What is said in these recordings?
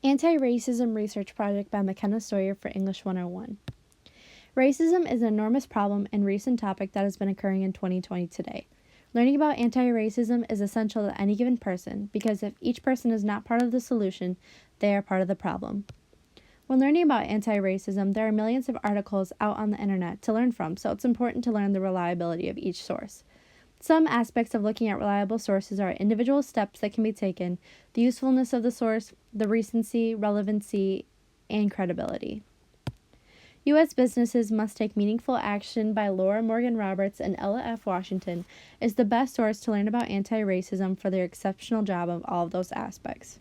Anti-Racism Research Project by MaKennah Sawyer for English 101. Racism is an enormous problem and recent topic that has been occurring in 2020 today. Learning about anti-racism is essential to any given person because if each person is not part of the solution, they are part of the problem. When learning about anti-racism, there are millions of articles out on the internet to learn from, so it's important to learn the reliability of each source. Some aspects of looking at reliable sources are individual steps that can be taken, the usefulness of the source, the recency, relevancy, and credibility. U.S. Businesses Must Take Meaningful Action by Laura Morgan Roberts and Ella F. Washington is the best source to learn about anti-racism for their exceptional job of all of those aspects.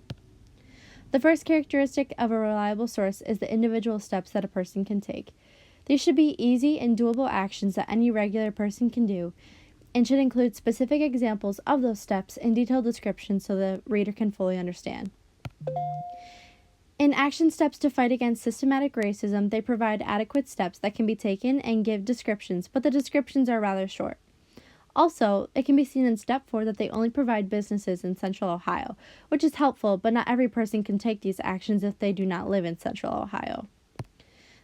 The first characteristic of a reliable source is the individual steps that a person can take. These should be easy and doable actions that any regular person can do, and should include specific examples of those steps and detailed descriptions so the reader can fully understand. In Action Steps to Fight Against Systematic Racism, they provide adequate steps that can be taken and give descriptions, but the descriptions are rather short. Also, it can be seen in Step 4 that they only provide businesses in Central Ohio, which is helpful, but not every person can take these actions if they do not live in Central Ohio.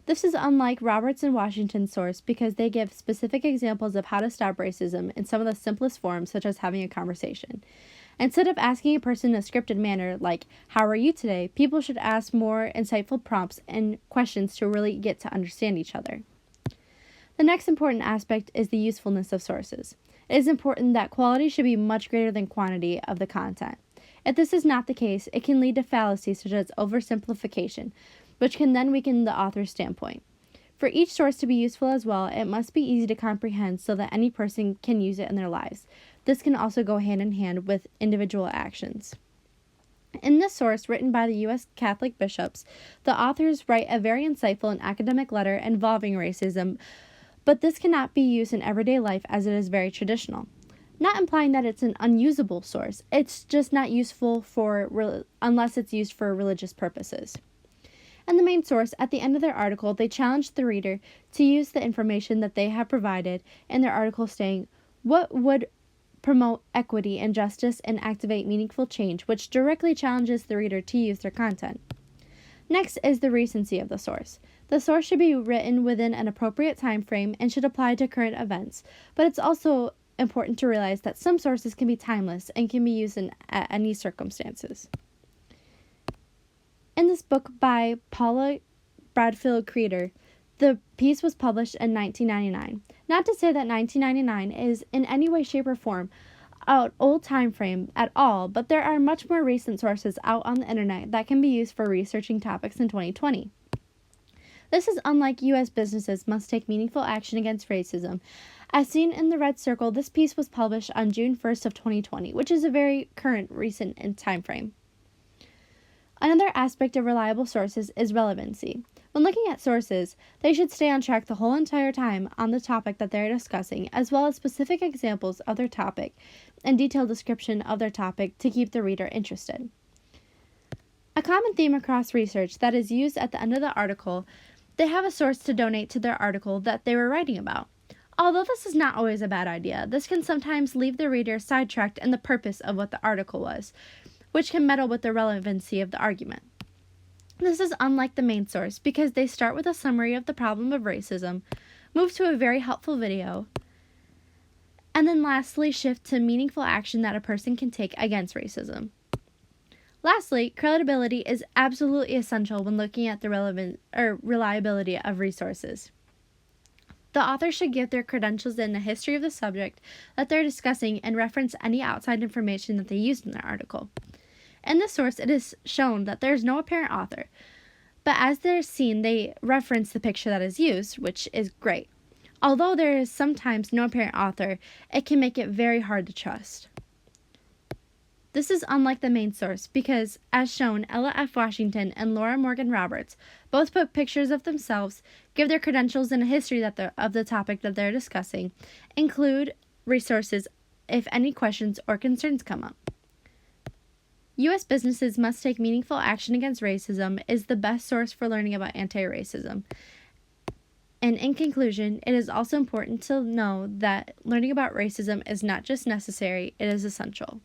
This is unlike Roberts and Washington's source because they give specific examples of how to stop racism in some of the simplest forms, such as having a conversation. Instead of asking a person in a scripted manner, like, "How are you today?" people should ask more insightful prompts and questions to really get to understand each other. The next important aspect is the usefulness of sources. It is important that quality should be much greater than quantity of the content. If this is not the case, it can lead to fallacies such as oversimplification, which can then weaken the author's standpoint. For each source to be useful as well, it must be easy to comprehend so that any person can use it in their lives. This can also go hand in hand with individual actions. In this source, written by the U.S. Catholic bishops, the authors write a very insightful and academic letter involving racism, but this cannot be used in everyday life as it is very traditional. Not implying that it's an unusable source, it's just not useful unless it's used for religious purposes. In the main source, at the end of their article, they challenge the reader to use the information that they have provided in their article saying, what would promote equity and justice and activate meaningful change, which directly challenges the reader to use their content. Next is the recency of the source. The source should be written within an appropriate time frame and should apply to current events, but it's also important to realize that some sources can be timeless and can be used at any circumstances. In this book by Paula Bradfield Creeder, the piece was published in 1999. Not to say that 1999 is in any way, shape, or form an old time frame at all, but there are much more recent sources out on the internet that can be used for researching topics in 2020. This is unlike U.S. Businesses Must Take Meaningful Action Against Racism. As seen in the red circle, this piece was published on June 1st of 2020, which is a very recent time frame. Another aspect of reliable sources is relevancy. When looking at sources, they should stay on track the whole entire time on the topic that they're discussing, as well as specific examples of their topic and detailed description of their topic to keep the reader interested. A common theme across research that is used at the end of the article, they have a source to donate to their article that they were writing about. Although this is not always a bad idea, this can sometimes leave the reader sidetracked in the purpose of what the article was, which can meddle with the relevancy of the argument. This is unlike the main source because they start with a summary of the problem of racism, move to a very helpful video, and then lastly shift to meaningful action that a person can take against racism. Lastly, credibility is absolutely essential when looking at the reliability of resources. The author should give their credentials and a history of the subject that they're discussing and reference any outside information that they used in their article. In this source, it is shown that there is no apparent author, but as they're seen, they reference the picture that is used, which is great. Although there is sometimes no apparent author, it can make it very hard to trust. This is unlike the main source because, as shown, Ella F. Washington and Laura Morgan Roberts both put pictures of themselves, give their credentials and a history of the topic that they're discussing, include resources if any questions or concerns come up. U.S. Businesses Must Take Meaningful Action Against Racism is the best source for learning about anti-racism. And in conclusion, it is also important to know that learning about racism is not just necessary, it is essential.